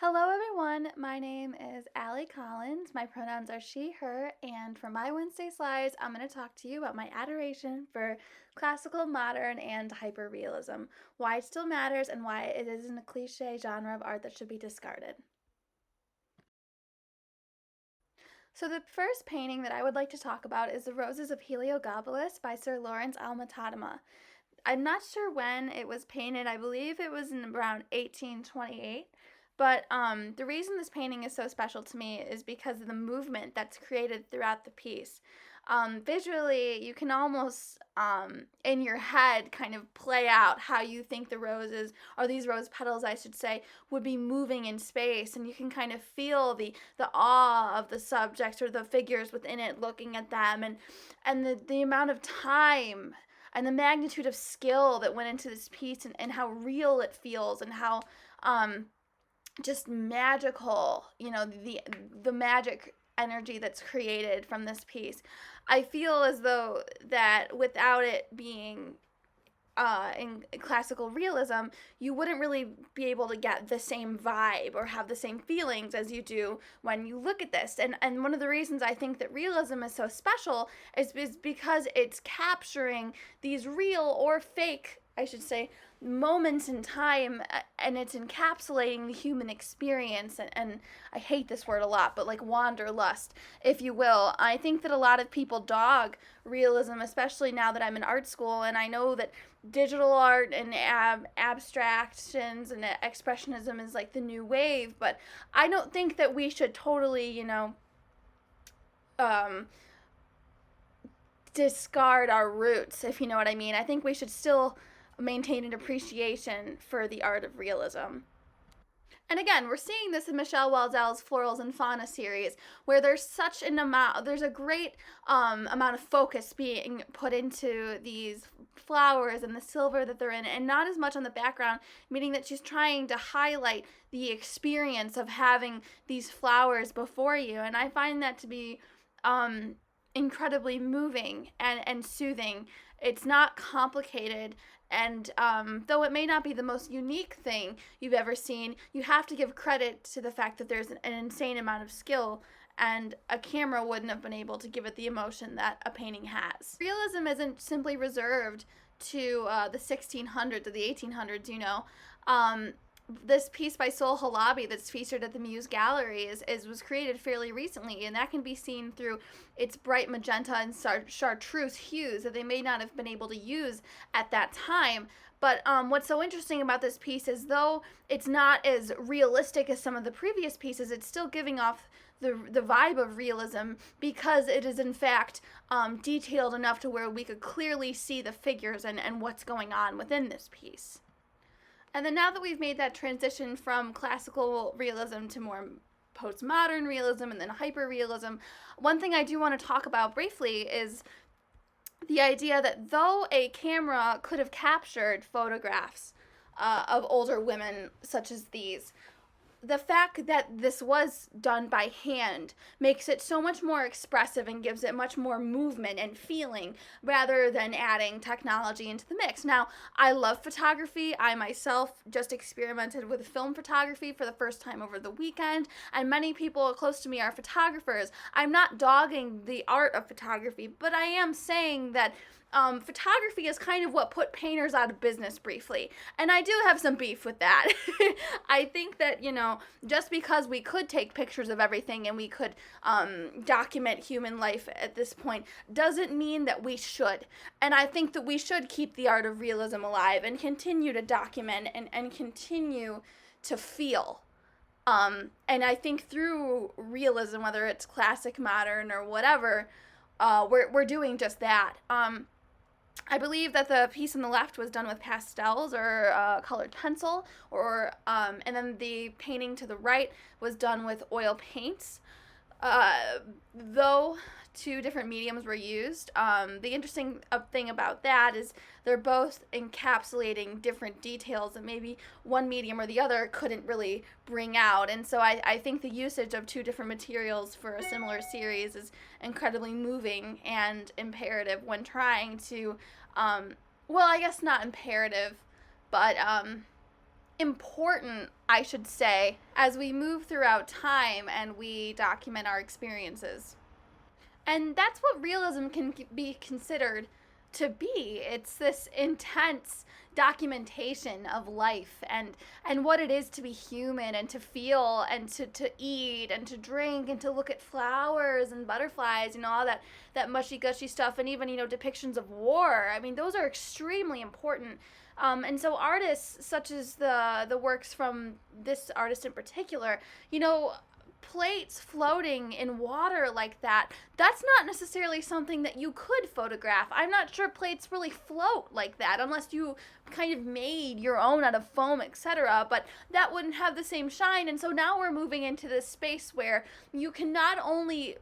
Hello, everyone. My name is Alli Collins. My pronouns are she, her, and for my Wednesday slides, I'm going to talk to you about my adoration for classical, modern, and hyperrealism, why it still matters, and why it isn't a cliche genre of art that should be discarded. So, the first painting that I would like to talk about is The Roses of Heliogabalus by Sir Lawrence Alma-Tadema. I'm not sure when it was painted. I believe it was in around 1828. But the reason this painting is so special to me is because of the movement that's created throughout the piece. Visually, you can almost, in your head, kind of play out how you think the roses, or these rose petals, I should say, would be moving in space. And you can kind of feel the awe of the subjects or the figures within it looking at them, and the amount of time and the magnitude of skill that went into this piece, and how real it feels, and how just magical, the magic energy that's created from this piece. I feel as though that without it being in classical realism, you wouldn't really be able to get the same vibe or have the same feelings as you do when you look at this. And one of the reasons I think that realism is so special is because it's capturing these real or fake, I should say, moments in time, and it's encapsulating the human experience, and I hate this word a lot, but like wanderlust, if you will. I think that a lot of people dog realism, especially now that I'm in art school, and I know that digital art and abstractions and expressionism is like the new wave, but I don't think that we should totally, um, discard our roots, if you know what I mean. I think we should still maintain an appreciation for the art of realism. And again, we're seeing this in Michelle Waldell's Florals and Fauna series, where there's a great amount of focus being put into these flowers and the silver that they're in, and not as much on the background, meaning that she's trying to highlight the experience of having these flowers before you. And I find that to be incredibly moving and soothing. It's not complicated, and though it may not be the most unique thing you've ever seen, you have to give credit to the fact that there's an insane amount of skill, and a camera wouldn't have been able to give it the emotion that a painting has. Realism isn't simply reserved to the 1600s or the 1800s. This piece by Sol Halabi that's featured at the Muse Gallery was created fairly recently, and that can be seen through its bright magenta and chartreuse hues that they may not have been able to use at that time. But what's so interesting about this piece is, though it's not as realistic as some of the previous pieces, it's still giving off the vibe of realism, because it is in fact detailed enough to where we could clearly see the figures and what's going on within this piece. And then now that we've made that transition from classical realism to more postmodern realism and then hyperrealism, one thing I do want to talk about briefly is the idea that though a camera could have captured photographs of older women such as these, the fact that this was done by hand makes it so much more expressive and gives it much more movement and feeling, rather than adding technology into the mix. Now, I love photography. I myself just experimented with film photography for the first time over the weekend, and many people close to me are photographers. I'm not dogging the art of photography, but I am saying that photography is kind of what put painters out of business briefly. And I do have some beef with that. I think that, just because we could take pictures of everything and we could document human life at this point doesn't mean that we should. And I think that we should keep the art of realism alive and continue to document and continue to feel. And I think through realism, whether it's classic, modern, or whatever, we're doing just that. I believe that the piece on the left was done with pastels or colored pencil, and then the painting to the right was done with oil paints. Though two different mediums were used, the interesting thing about that is they're both encapsulating different details that maybe one medium or the other couldn't really bring out. And so I think the usage of two different materials for a similar series is incredibly moving and imperative when trying to, well, I guess not imperative, but important, I should say, as we move throughout time and we document our experiences. And that's what realism can be considered to be. It's this intense documentation of life and what it is to be human and to feel and to eat and to drink and to look at flowers and butterflies, all that mushy gushy stuff, and even depictions of war. I mean, those are extremely important. And so artists such as the works from this artist in particular, plates floating in water like that, that's not necessarily something that you could photograph. I'm not sure plates really float like that unless you kind of made your own out of foam, etc., but that wouldn't have the same shine. And so now we're moving into this space where you can not only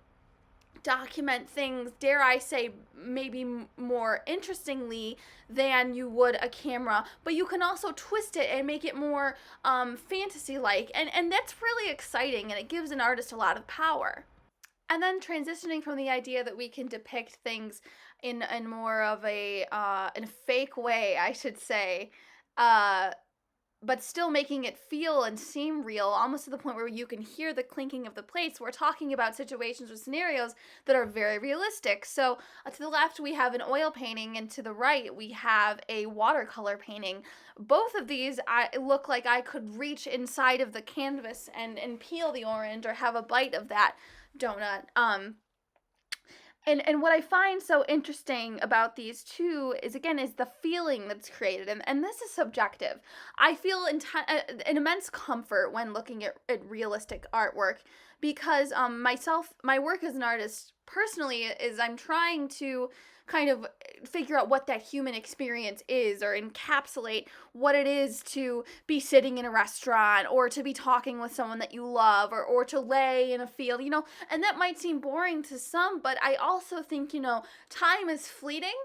document things, dare I say, maybe more interestingly than you would a camera, but you can also twist it and make it more fantasy-like, and that's really exciting, and it gives an artist a lot of power. And then transitioning from the idea that we can depict things in more of in a fake way, I should say, but still making it feel and seem real, almost to the point where you can hear the clinking of the plates. We're talking about situations or scenarios that are very realistic. So to the left, we have an oil painting, and to the right, we have a watercolor painting. Both of these look like I could reach inside of the canvas and peel the orange or have a bite of that donut. And what I find so interesting about these two is the feeling that's created, and this is subjective. I feel an immense comfort when looking at realistic artwork because my work as an artist personally is I'm trying to kind of figure out what that human experience is, or encapsulate what it is to be sitting in a restaurant or to be talking with someone that you love, or to lay in a field, and that might seem boring to some, but I also think, time is fleeting,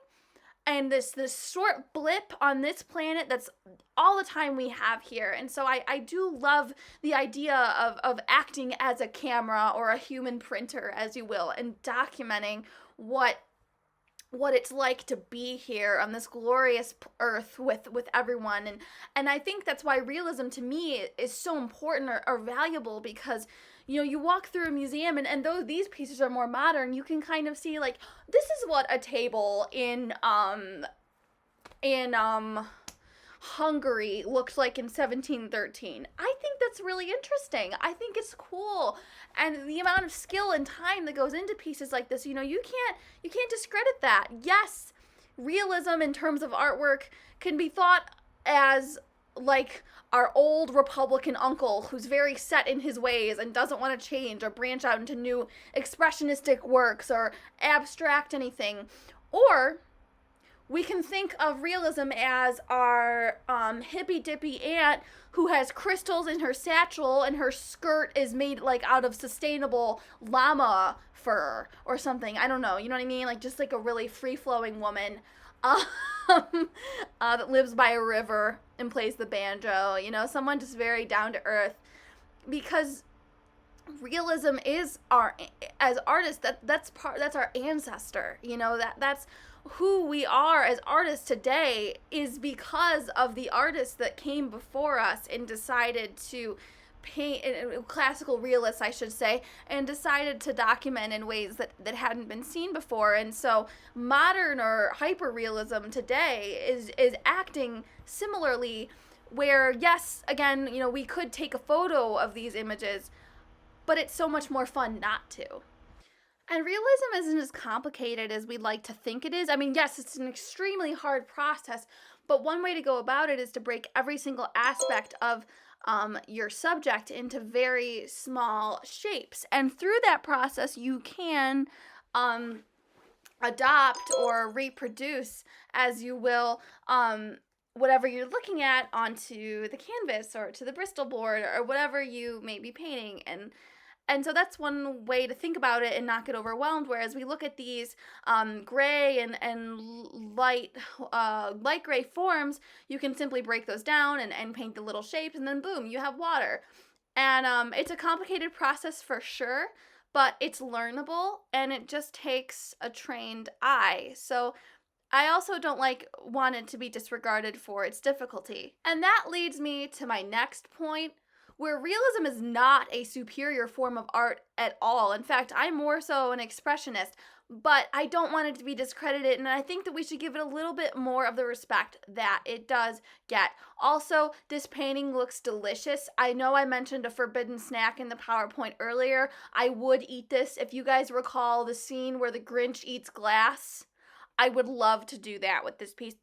and this short blip on this planet, that's all the time we have here. And so I do love the idea of acting as a camera or a human printer, as you will, and documenting what it's like to be here on this glorious earth with everyone. And I think that's why realism to me is so important or valuable, because you walk through a museum, and though these pieces are more modern, you can kind of see, like, this is what a table in Hungary looked like in 1713. I think that's really interesting. I think it's cool. And the amount of skill and time that goes into pieces like this, you can't discredit that. Yes, realism in terms of artwork can be thought as like our old Republican uncle who's very set in his ways and doesn't want to change or branch out into new expressionistic works or abstract anything. Or we can think of realism as our hippy-dippy aunt who has crystals in her satchel and her skirt is made like out of sustainable llama fur or something. I don't know. You know what I mean? Like just like a really free-flowing woman that lives by a river and plays the banjo. Someone just very down to earth. Because realism is as artists, that's our ancestor. That's who we are as artists today, is because of the artists that came before us and decided to paint, classical realists I should say, and decided to document in ways that hadn't been seen before. And so modern or hyper-realism today is acting similarly, where yes, again, we could take a photo of these images, but it's so much more fun not to. And realism isn't as complicated as we'd like to think it is. I mean, yes, it's an extremely hard process, but one way to go about it is to break every single aspect of your subject into very small shapes. And through that process, you can adopt or reproduce, as you will, whatever you're looking at onto the canvas or to the Bristol board or whatever you may be painting. And so that's one way to think about it and not get overwhelmed. Whereas we look at these gray and light gray forms, you can simply break those down and paint the little shapes, and then boom, you have water. And it's a complicated process for sure, but it's learnable, and it just takes a trained eye. So I also don't want it to be disregarded for its difficulty. And that leads me to my next point, where realism is not a superior form of art at all. In fact, I'm more so an expressionist, but I don't want it to be discredited, and I think that we should give it a little bit more of the respect that it does get. Also, this painting looks delicious. I know I mentioned a forbidden snack in the PowerPoint earlier. I would eat this. If you guys recall the scene where the Grinch eats glass, I would love to do that with this piece.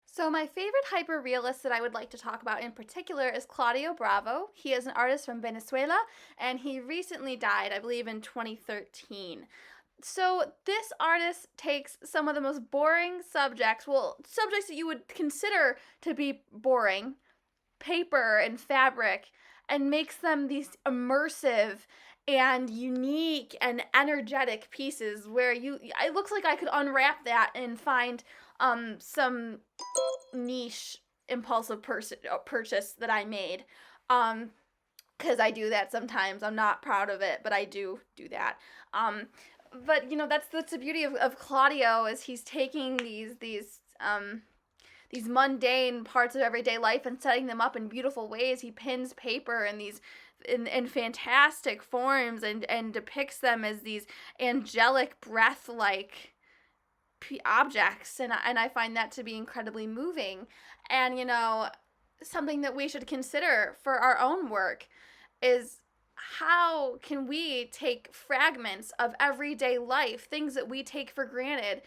So my favorite hyperrealist that I would like to talk about in particular is Claudio Bravo. He is an artist from Venezuela, and he recently died, I believe, in 2013. So this artist takes some of the most boring subjects, subjects that you would consider to be boring, paper and fabric, and makes them these immersive and unique and energetic pieces where it looks like I could unwrap that and find some niche impulsive purchase that I made. Because I do that sometimes. I'm not proud of it, but I do that. But that's the beauty of Claudio, is he's taking these mundane parts of everyday life and setting them up in beautiful ways. He pins paper in these in fantastic forms and depicts them as these angelic, breath-like objects, and I find that to be incredibly moving. And something that we should consider for our own work is, how can we take fragments of everyday life, things that we take for granted,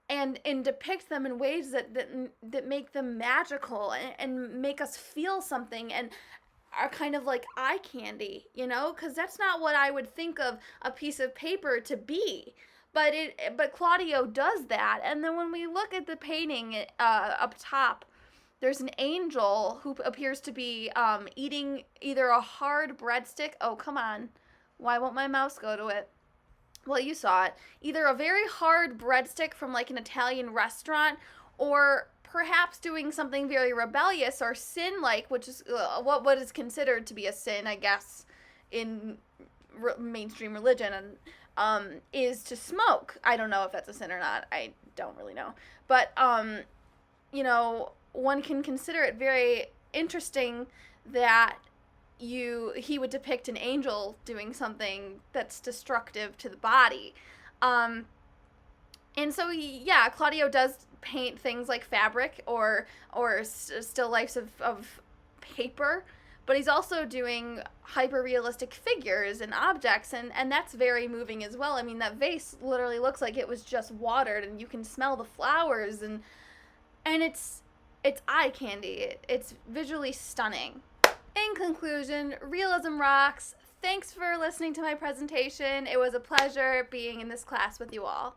and depict them in ways that make them magical and make us feel something and are kind of like eye candy, because that's not what I would think of a piece of paper to be. But Claudio does that. And then when we look at the painting up top, there's an angel who appears to be eating either a hard breadstick. Oh, come on. Why won't my mouse go to it? Well, you saw it. Either a very hard breadstick from an Italian restaurant, or perhaps doing something very rebellious or sin-like, which is what is considered to be a sin, I guess, in mainstream religion, and is to smoke. I don't know if that's a sin or not. I don't really know. But, one can consider it very interesting that he would depict an angel doing something that's destructive to the body. And so, Claudio does paint things like fabric or still lifes of paper, but he's also doing hyper-realistic figures and objects, and that's very moving as well. I mean, that vase literally looks like it was just watered, and you can smell the flowers, and it's eye candy. It's visually stunning. In conclusion, realism rocks. Thanks for listening to my presentation. It was a pleasure being in this class with you all.